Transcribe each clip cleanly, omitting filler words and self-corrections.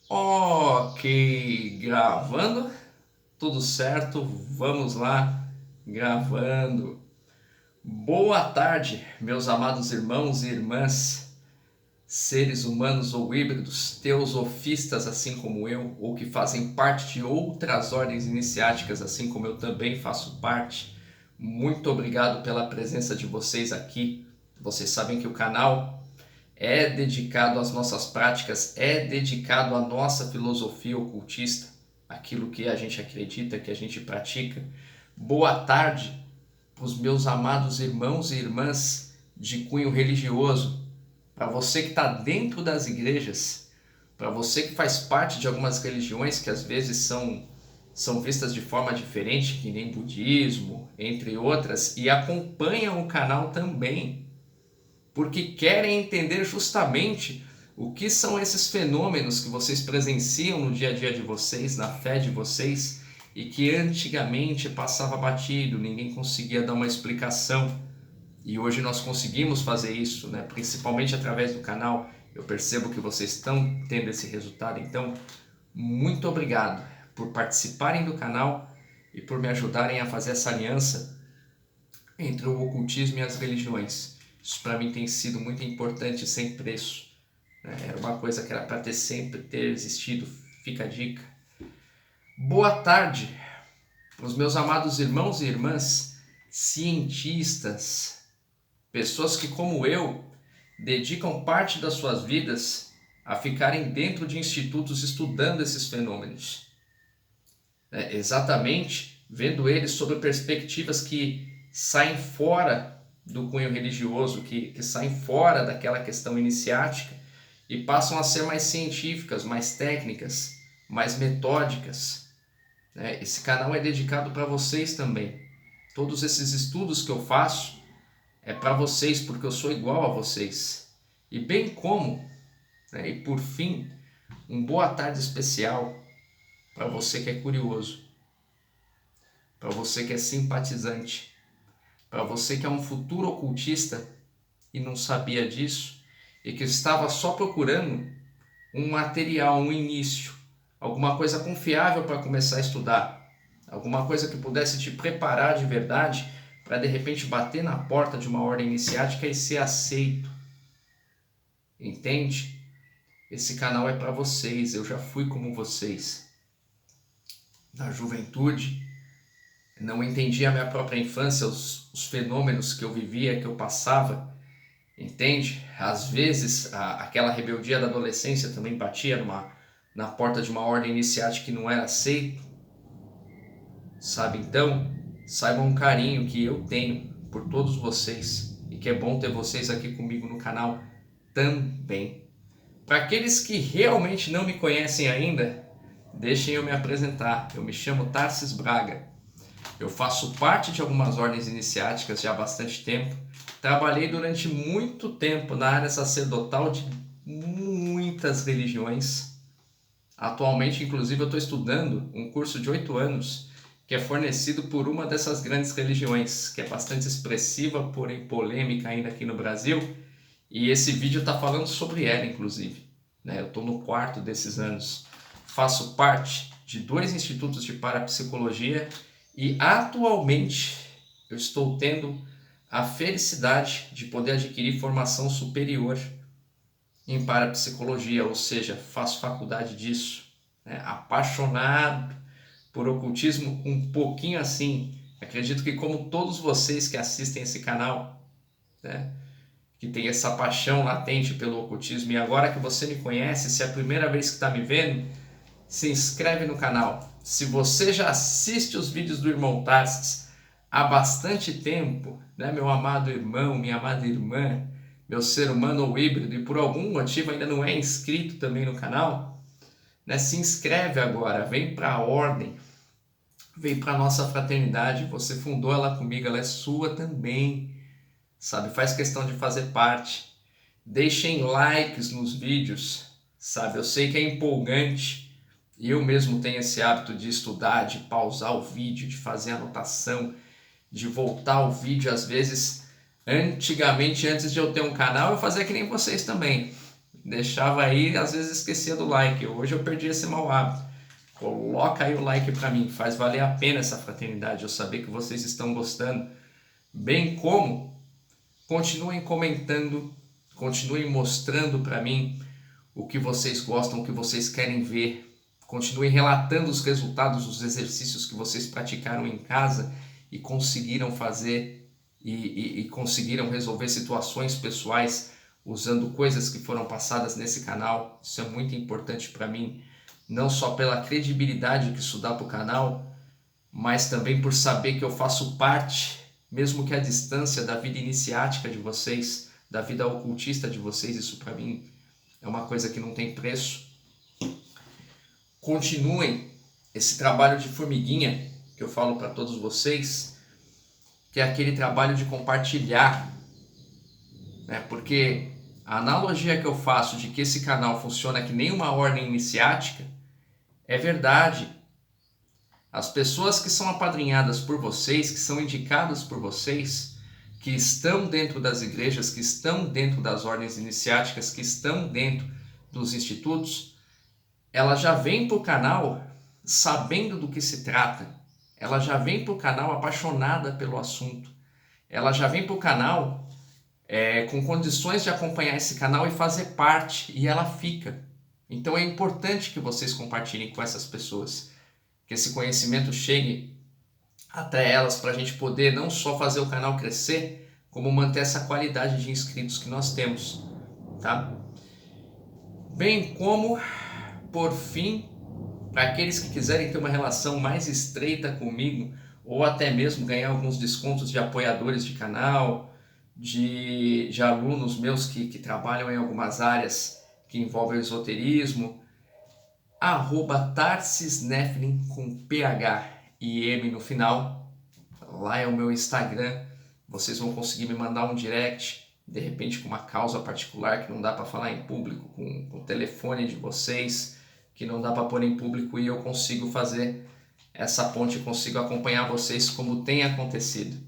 Ok, gravando, tudo certo, vamos lá, gravando. Boa tarde, meus amados irmãos e irmãs, seres humanos ou híbridos, teosofistas assim como eu, ou que fazem parte de outras ordens iniciáticas assim como eu também faço parte. Muito obrigado pela presença de vocês aqui. Vocês sabem que o canal é dedicado às nossas práticas, é dedicado à nossa filosofia ocultista, aquilo que a gente acredita, que a gente pratica. Boa tarde para os meus amados irmãos e irmãs de cunho religioso, para você que está dentro das igrejas, para você que faz parte de algumas religiões que às vezes são vistas de forma diferente, que nem budismo, entre outras, e acompanham o canal também porque querem entender justamente o que são esses fenômenos que vocês presenciam no dia a dia de vocês, na fé de vocês, e que antigamente passava batido, ninguém conseguia dar uma explicação. E hoje nós conseguimos fazer isso, né? Principalmente através do canal. Eu percebo que vocês estão tendo esse resultado. Então, muito obrigado por participarem do canal e por me ajudarem a fazer essa aliança entre o ocultismo e as religiões. Isso para mim tem sido muito importante e sem preço. Era uma coisa que era para ter sempre ter existido. Fica a dica. Boa tarde, os meus amados irmãos e irmãs, cientistas, pessoas que, como eu, dedicam parte das suas vidas a ficarem dentro de institutos estudando esses fenômenos. Exatamente vendo eles sob perspectivas que saem fora do cunho religioso, que saem fora daquela questão iniciática e passam a ser mais científicas, mais técnicas, mais metódicas. Esse canal é dedicado para vocês também. Todos esses estudos que eu faço é para vocês, porque eu sou igual a vocês. E bem como, e por fim, boa tarde especial para você que é curioso, para você que é simpatizante, para você que é um futuro ocultista e não sabia disso, e que estava só procurando um material, um início, alguma coisa confiável para começar a estudar, alguma coisa que pudesse te preparar de verdade para de repente bater na porta de uma ordem iniciática e ser aceito. Entende? Esse canal é para vocês, eu já fui como vocês. Na juventude, não entendia a minha própria infância, os fenômenos que eu vivia, que eu passava, entende? Às vezes, aquela rebeldia da adolescência também batia na porta de uma ordem iniciática que não era aceito, sabe? Então, saibam o carinho que eu tenho por todos vocês e que é bom ter vocês aqui comigo no canal também. Para aqueles que realmente não me conhecem ainda, deixem eu me apresentar. Eu me chamo Tarsis Braga. Eu faço parte de algumas ordens iniciáticas já há bastante tempo. Trabalhei durante muito tempo na área sacerdotal de muitas religiões. Atualmente, inclusive, eu estou estudando um curso de 8 anos que é fornecido por uma dessas grandes religiões, que é bastante expressiva, porém polêmica ainda aqui no Brasil. E esse vídeo está falando sobre ela, inclusive. Eu estou no quarto desses anos. Faço parte de 2 institutos de parapsicologia e atualmente eu estou tendo a felicidade de poder adquirir formação superior em parapsicologia, ou seja, faço faculdade disso. Apaixonado por ocultismo, um pouquinho assim. Acredito que como todos vocês que assistem esse canal, que tem essa paixão latente pelo ocultismo, e agora que você me conhece, se é a primeira vez que está me vendo, se inscreve no canal. Se você já assiste os vídeos do Irmão Tarsis há bastante tempo, meu amado irmão, minha amada irmã, meu ser humano ou híbrido, e por algum motivo ainda não é inscrito também no canal, se inscreve agora, vem para a ordem, vem para a nossa fraternidade. Você fundou ela comigo, ela é sua também, sabe? Faz questão de fazer parte. Deixem likes nos vídeos, sabe? Eu sei que é empolgante. E eu mesmo tenho esse hábito de estudar, de pausar o vídeo, de fazer anotação, de voltar ao vídeo. Às vezes, antigamente, antes de eu ter um canal, eu fazia que nem vocês também. deixava aí, às vezes esquecia do like. Hoje eu perdi esse mau hábito. Coloca aí o like para mim, faz valer a pena essa fraternidade, eu saber que vocês estão gostando. Bem como continuem comentando, continuem mostrando para mim o que vocês gostam, o que vocês querem ver. Continuem relatando os resultados dos exercícios que vocês praticaram em casa e conseguiram fazer e conseguiram resolver situações pessoais usando coisas que foram passadas nesse canal. Isso é muito importante para mim, não só pela credibilidade que isso dá para o canal, mas também por saber que eu faço parte, mesmo que à distância, da vida iniciática de vocês, da vida ocultista de vocês. Isso para mim é uma coisa que não tem preço. Continuem esse trabalho de formiguinha que eu falo para todos vocês, que é aquele trabalho de compartilhar, né? Porque a analogia que eu faço de que esse canal funciona que nem uma ordem iniciática é verdade. As pessoas que são apadrinhadas por vocês, que são indicadas por vocês, que estão dentro das igrejas, que estão dentro das ordens iniciáticas, que estão dentro dos institutos, ela já vem para o canal sabendo do que se trata. Ela já vem para o canal apaixonada pelo assunto. Ela já vem para o canal com condições de acompanhar esse canal e fazer parte, e ela fica. Então é importante que vocês compartilhem com essas pessoas, que esse conhecimento chegue até elas, para a gente poder não só fazer o canal crescer, como manter essa qualidade de inscritos que nós temos, tá? Bem como, por fim, para aqueles que quiserem ter uma relação mais estreita comigo, ou até mesmo ganhar alguns descontos de apoiadores de canal, de alunos meus que trabalham em algumas áreas que envolvem o esoterismo, @TarcisNeflin com PH e M no final. Lá é o meu Instagram. Vocês vão conseguir me mandar um direct, de repente com uma causa particular que não dá para falar em público, com o telefone de vocês, que não dá para pôr em público, e eu consigo fazer essa ponte, consigo acompanhar vocês como tem acontecido.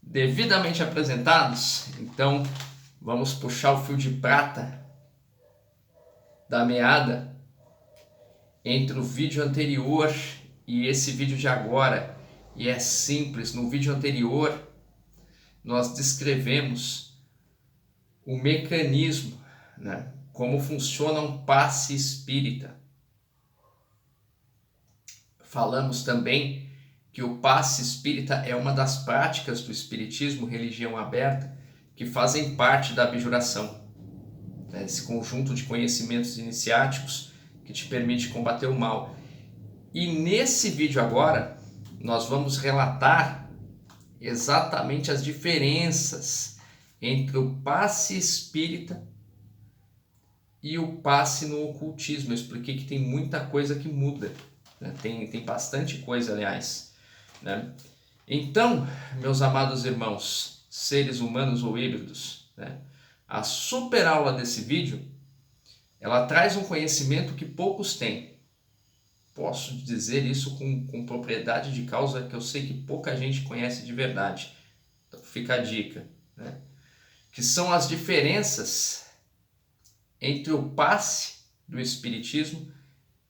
Devidamente apresentados, então vamos puxar o fio de prata da meada entre o vídeo anterior e esse vídeo de agora. E é simples. No vídeo anterior nós descrevemos o mecanismo, né? Como funciona um passe espírita. Falamos também que o passe espírita é uma das práticas do espiritismo, religião aberta, que fazem parte da abjuração, né? Esse conjunto de conhecimentos iniciáticos que te permite combater o mal. E nesse vídeo agora nós vamos relatar exatamente as diferenças entre o passe espírita e o passe no ocultismo. Eu expliquei que tem muita coisa que muda, né? Tem bastante coisa, aliás, né? Então, meus amados irmãos, seres humanos ou híbridos, né? A super aula desse vídeo, ela traz um conhecimento que poucos têm. Posso dizer isso com propriedade de causa, que eu sei que pouca gente conhece de verdade. Então fica a dica, né? Que são as diferenças entre o passe do espiritismo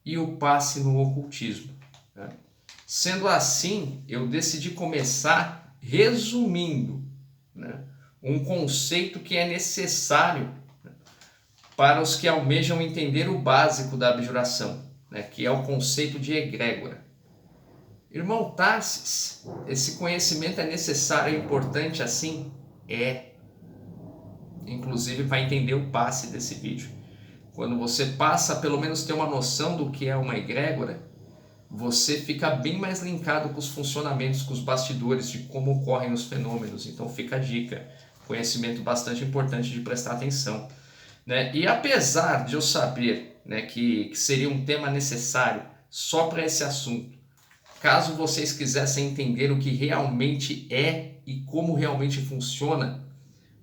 e o passe no ocultismo, né? Sendo assim, eu decidi começar resumindo, né, um conceito que é necessário, né, para os que almejam entender o básico da abjuração, né, que é o conceito de egrégora. Irmão Tarsis, esse conhecimento é necessário e importante assim? É. Inclusive para entender o passe desse vídeo. Quando você passa a pelo menos ter uma noção do que é uma egrégora, você fica bem mais linkado com os funcionamentos, com os bastidores, de como ocorrem os fenômenos. Então fica a dica, conhecimento bastante importante de prestar atenção, né? E apesar de eu saber, né, que seria um tema necessário só para esse assunto, caso vocês quisessem entender o que realmente é e como realmente funciona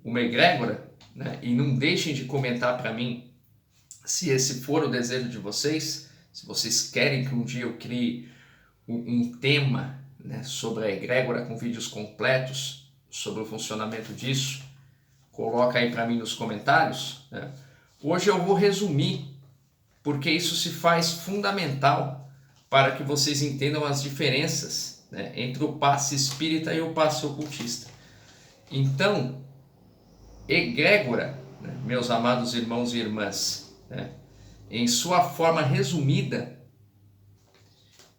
uma egrégora, né, e não deixem de comentar para mim se esse for o desejo de vocês, se vocês querem que um dia eu crie um tema, né, sobre a egrégora com vídeos completos sobre o funcionamento disso, coloca aí para mim nos comentários, né? Hoje eu vou resumir, porque isso se faz fundamental para que vocês entendam as diferenças, né, entre o passe espírita e o passe ocultista. Então, egrégora, né, meus amados irmãos e irmãs, né, em sua forma resumida,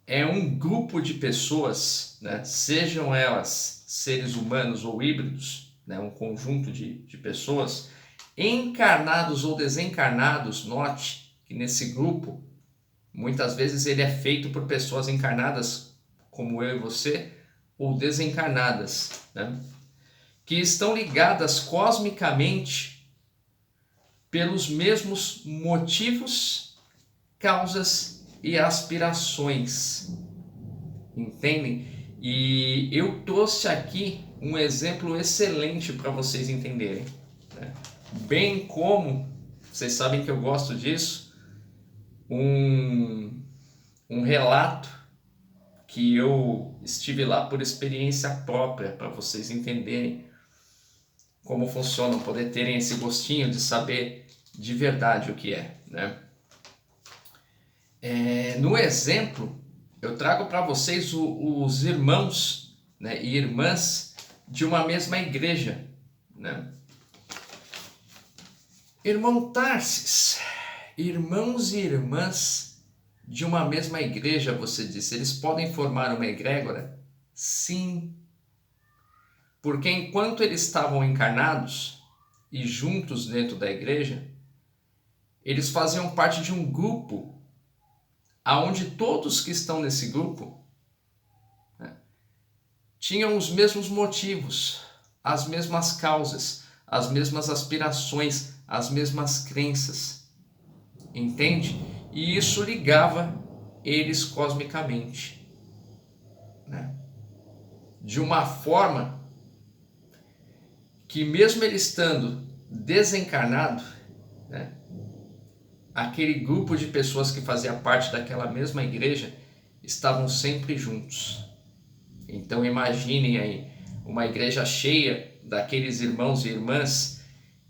é um grupo de pessoas, né, sejam elas seres humanos ou híbridos, né, um conjunto de pessoas, encarnados ou desencarnados. Note que nesse grupo, muitas vezes ele é feito por pessoas encarnadas, como eu e você, ou desencarnadas, né, que estão ligadas cosmicamente pelos mesmos motivos, causas e aspirações. Entendem? E eu trouxe aqui um exemplo excelente para vocês entenderem, né? Bem como, vocês sabem que eu gosto disso, um relato que eu estive lá por experiência própria, para vocês entenderem como funcionam, poder terem esse gostinho de saber de verdade o que é, né? No exemplo, eu trago para vocês os irmãos, né, e irmãs de uma mesma igreja, né? Irmão Tarsis, irmãos e irmãs de uma mesma igreja, você disse, eles podem formar uma egrégora? Sim. Porque enquanto eles estavam encarnados e juntos dentro da igreja, eles faziam parte de um grupo aonde todos que estão nesse grupo, né, tinham os mesmos motivos, as mesmas causas, as mesmas aspirações, as mesmas crenças. Entende? E isso ligava eles cosmicamente, né? De uma forma que mesmo ele estando desencarnado, né, aquele grupo de pessoas que fazia parte daquela mesma igreja estavam sempre juntos. Então imaginem aí uma igreja cheia daqueles irmãos e irmãs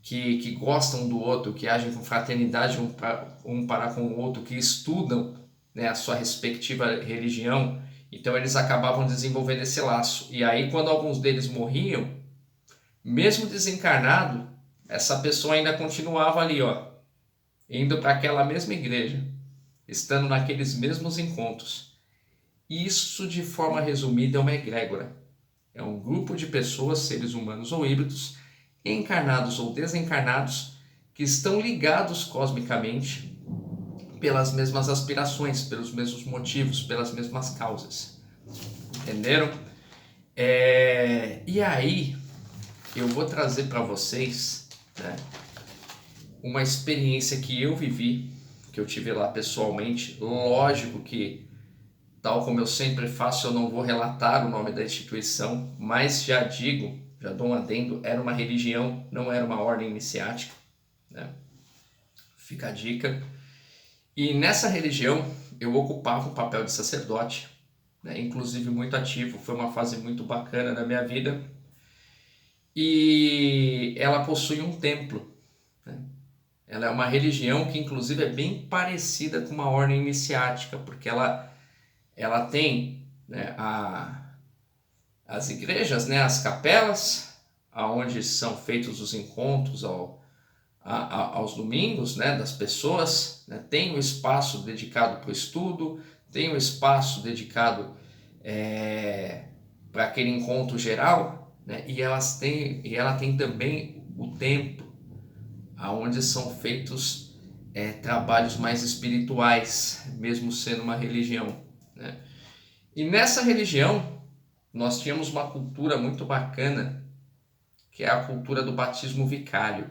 que gostam do outro, que agem com fraternidade um para com o outro, que estudam, né, a sua respectiva religião. Então eles acabavam desenvolvendo esse laço. E aí quando alguns deles morriam, mesmo desencarnado, essa pessoa ainda continuava ali, ó, indo para aquela mesma igreja, estando naqueles mesmos encontros. Isso, de forma resumida, é uma egrégora. É um grupo de pessoas, seres humanos ou híbridos, encarnados ou desencarnados, que estão ligados cosmicamente pelas mesmas aspirações, pelos mesmos motivos, pelas mesmas causas. Entenderam? E aí, eu vou trazer para vocês, né, uma experiência que eu vivi, que eu tive lá pessoalmente. Lógico que, tal como eu sempre faço, eu não vou relatar o nome da instituição, mas já digo, já dou um adendo, era uma religião, não era uma ordem iniciática, né? Fica a dica. E nessa religião eu ocupava o papel de sacerdote, né? Inclusive muito ativo, foi uma fase muito bacana da minha vida. E ela possui um templo, né? Ela é uma religião que inclusive é bem parecida com uma ordem iniciática, porque ela tem, né, as igrejas, né, as capelas, aonde são feitos os encontros aos domingos, né, das pessoas, né, tem um espaço dedicado para o estudo, tem um espaço dedicado para aquele encontro geral, né, e ela tem também o templo, aonde são feitos trabalhos mais espirituais, mesmo sendo uma religião, né? E nessa religião nós tínhamos uma cultura muito bacana, que é a cultura do batismo vicário.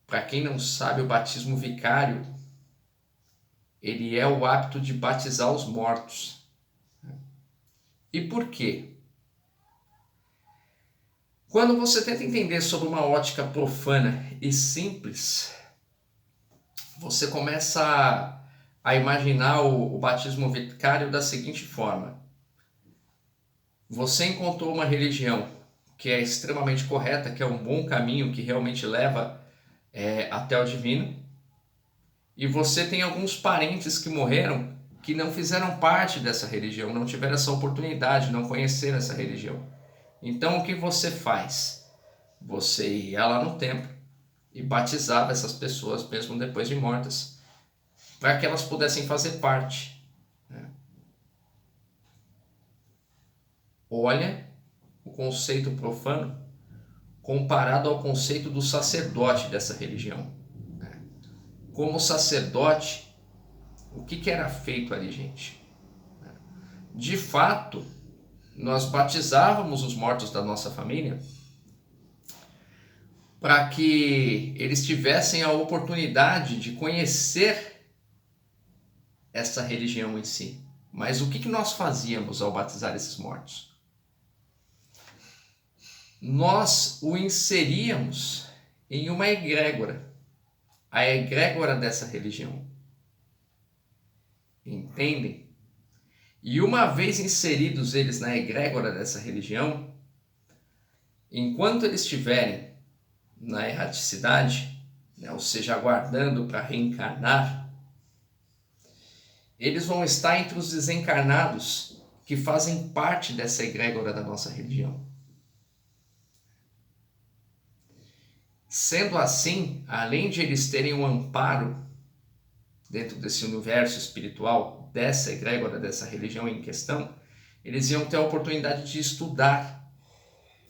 Para quem não sabe, o batismo vicário, ele é o hábito de batizar os mortos. E por quê? Quando você tenta entender sobre uma ótica profana e simples, você começa a imaginar o batismo vicário da seguinte forma: você encontrou uma religião que é extremamente correta, que é um bom caminho, que realmente leva até o divino, e você tem alguns parentes que morreram que não fizeram parte dessa religião, não tiveram essa oportunidade, não conheceram essa religião. Então o que você faz? Você ia lá no templo e batizava essas pessoas mesmo depois de mortas, para que elas pudessem fazer parte. Olha o conceito profano comparado ao conceito do sacerdote dessa religião. Como sacerdote, o que era feito ali, gente? De fato, nós batizávamos os mortos da nossa família para que eles tivessem a oportunidade de conhecer essa religião em si. Mas o que nós fazíamos ao batizar esses mortos? Nós o inseríamos em uma egrégora, a egrégora dessa religião. Entendem? E uma vez inseridos eles na egrégora dessa religião, enquanto eles estiverem na erraticidade, ou seja, aguardando para reencarnar, eles vão estar entre os desencarnados que fazem parte dessa egrégora da nossa religião. Sendo assim, além de eles terem um amparo dentro desse universo espiritual, dessa egrégora, dessa religião em questão, eles iam ter a oportunidade de estudar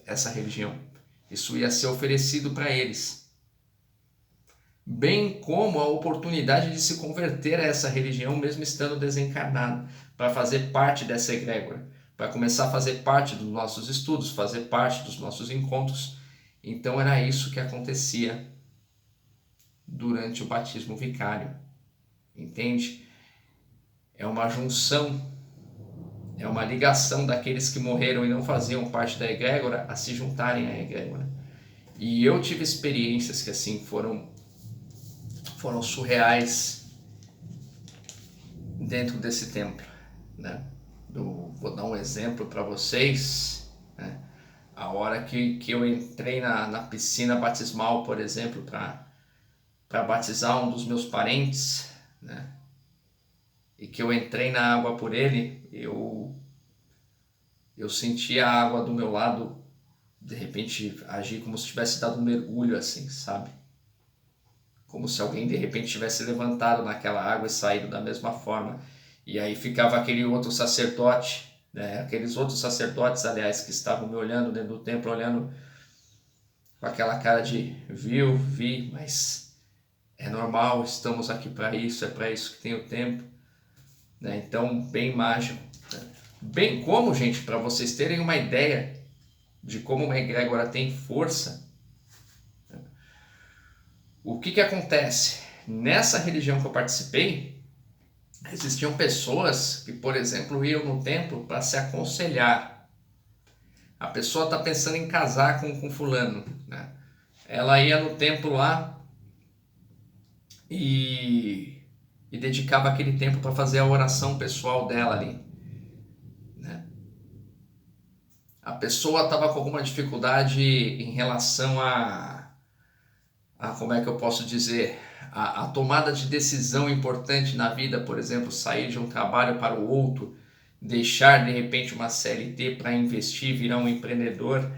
essa religião. Isso ia ser oferecido para eles. Bem como a oportunidade de se converter a essa religião mesmo estando desencarnado, para fazer parte dessa egrégora, para começar a fazer parte dos nossos estudos, fazer parte dos nossos encontros. Então era isso que acontecia durante o batismo vicário. Entende? É uma junção, é uma ligação daqueles que morreram e não faziam parte da egrégora a se juntarem à egrégora. E eu tive experiências que assim foram surreais dentro desse templo, né? Vou dar um exemplo para vocês, né? A hora que eu entrei na piscina batismal, por exemplo, para batizar um dos meus parentes, né? E que eu entrei na água por ele, eu senti a água do meu lado, de repente, agir como se tivesse dado um mergulho, assim, sabe? Como se alguém, de repente, tivesse levantado naquela água e saído da mesma forma. E aí ficava aquele outro sacerdote, né? Aqueles outros sacerdotes, aliás, que estavam me olhando dentro do templo, olhando com aquela cara de vi, mas é normal, estamos aqui para isso, é para isso que tem o tempo, né? Então, bem mágico, né? Bem como, gente, para vocês terem uma ideia de como uma egrégora tem força, né? O que acontece? Nessa religião que eu participei, existiam pessoas que, por exemplo, iam no templo para se aconselhar. A pessoa está pensando em casar com fulano, né? Ela ia no templo lá e dedicava aquele tempo para fazer a oração pessoal dela ali, né? A pessoa estava com alguma dificuldade em relação a como é que eu posso dizer, a tomada de decisão importante na vida, por exemplo, sair de um trabalho para o outro, deixar de repente uma CLT para investir, virar um empreendedor,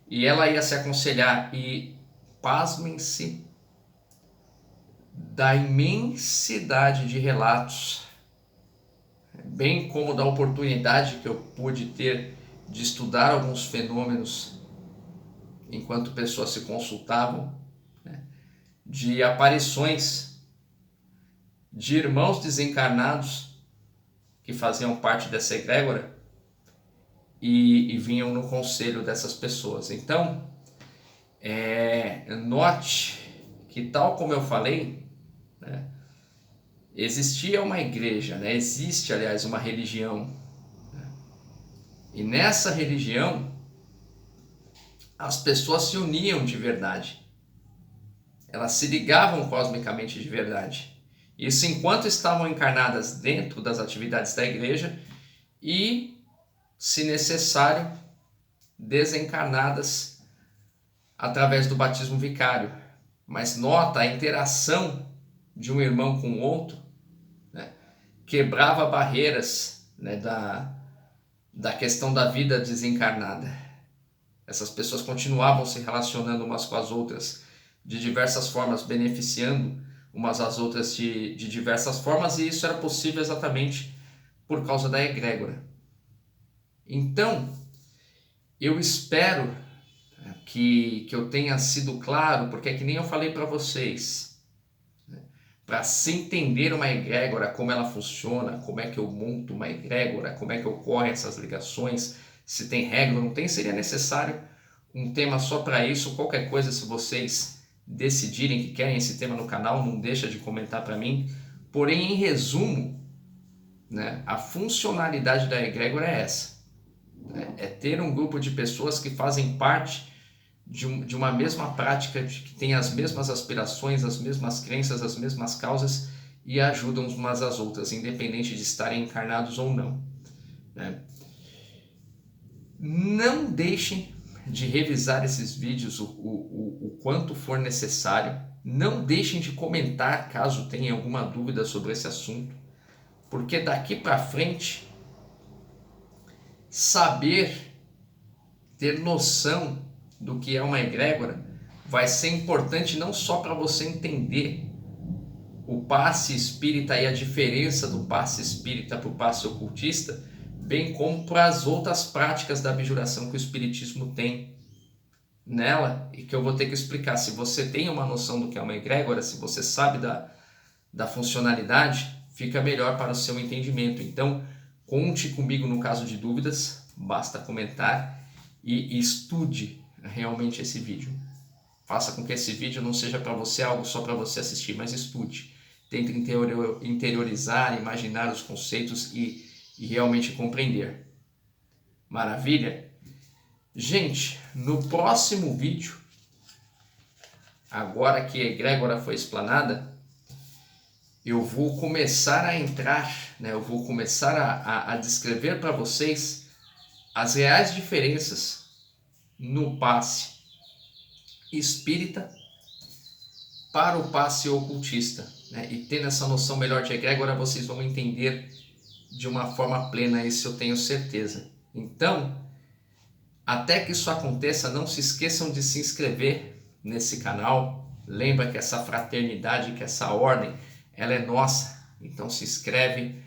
e ela ia se aconselhar, e pasmem-se da imensidade de relatos, bem como da oportunidade que eu pude ter de estudar alguns fenômenos enquanto pessoas se consultavam, né, de aparições de irmãos desencarnados que faziam parte dessa egrégora e vinham no conselho dessas pessoas. Então, note que, tal como eu falei, né, existia uma igreja, né, existe, aliás, uma religião, né, e nessa religião as pessoas se uniam de verdade, elas se ligavam cosmicamente de verdade. Isso enquanto estavam encarnadas dentro das atividades da igreja e, se necessário, desencarnadas através do batismo vicário, mas nota a interação de um irmão com o outro, né? Quebrava barreiras, né, da questão da vida desencarnada. Essas pessoas continuavam se relacionando umas com as outras de diversas formas, beneficiando umas às outras de diversas formas, e isso era possível exatamente por causa da egrégora. Então, eu espero que eu tenha sido claro, porque é que nem eu falei para vocês, né? Para se entender uma egrégora, como ela funciona, como é que eu monto uma egrégora, como é que ocorrem essas ligações, se tem regra ou não tem, seria necessário um tema só para isso. Qualquer coisa, se vocês decidirem que querem esse tema no canal, não deixa de comentar para mim. Porém, em resumo, né, a funcionalidade da egrégora é essa, né? É ter um grupo de pessoas que fazem parte de uma mesma prática, que tem as mesmas aspirações, as mesmas crenças, as mesmas causas, e ajudam umas às outras, independente de estarem encarnados ou não, né? Não deixem de revisar esses vídeos o quanto for necessário. Não deixem de comentar caso tenha alguma dúvida sobre esse assunto, porque daqui para frente, saber, ter noção do que é uma egrégora vai ser importante não só para você entender o passe espírita e a diferença do passe espírita para o passe ocultista, bem como para as outras práticas da abjuração que o espiritismo tem nela, e que eu vou ter que explicar. Se você tem uma noção do que é uma egrégora, se você sabe da funcionalidade, fica melhor para o seu entendimento. Então, conte comigo no caso de dúvidas, basta comentar e estude realmente esse vídeo. Faça com que esse vídeo não seja para você algo só para você assistir, mas estude. Tente interiorizar, imaginar os conceitos e realmente compreender. Maravilha? Gente, no próximo vídeo, agora que a egrégora foi explanada, eu vou começar a entrar, né? Eu vou começar a descrever para vocês as reais diferenças no passe espírita para o passe ocultista, né? E tendo essa noção melhor de egrégora, vocês vão entender de uma forma plena, isso eu tenho certeza. Então, até que isso aconteça, não se esqueçam de se inscrever nesse canal. Lembra que essa fraternidade, que essa ordem, ela é nossa. Então se inscreve.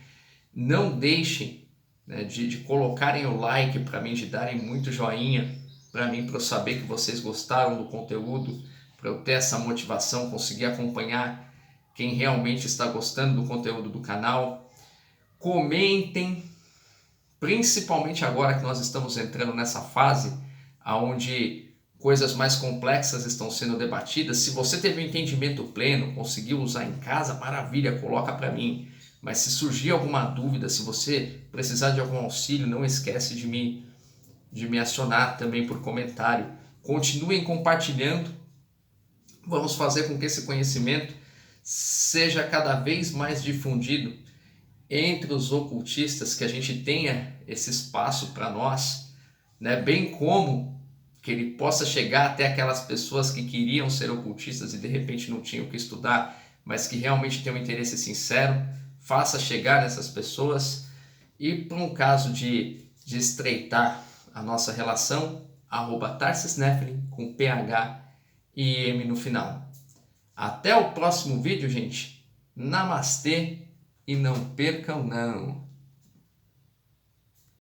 Não deixem, né, de colocarem o like para mim, de darem muito joinha para mim, para eu saber que vocês gostaram do conteúdo, para eu ter essa motivação, conseguir acompanhar quem realmente está gostando do conteúdo do canal. Comentem, principalmente agora que nós estamos entrando nessa fase onde coisas mais complexas estão sendo debatidas. Se você teve um entendimento pleno, conseguiu usar em casa, maravilha, coloca para mim. Mas se surgir alguma dúvida, se você precisar de algum auxílio, não esquece de me acionar também por comentário. Continuem compartilhando. Vamos fazer com que esse conhecimento seja cada vez mais difundido entre os ocultistas, que a gente tenha esse espaço para nós, né? Bem como que ele possa chegar até aquelas pessoas que queriam ser ocultistas e de repente não tinham o que estudar, mas que realmente têm um interesse sincero, faça chegar nessas pessoas. E para um caso de estreitar a nossa relação, @TarcisNeferin com PH e M no final. Até o próximo vídeo, gente. Namastê e não percam não.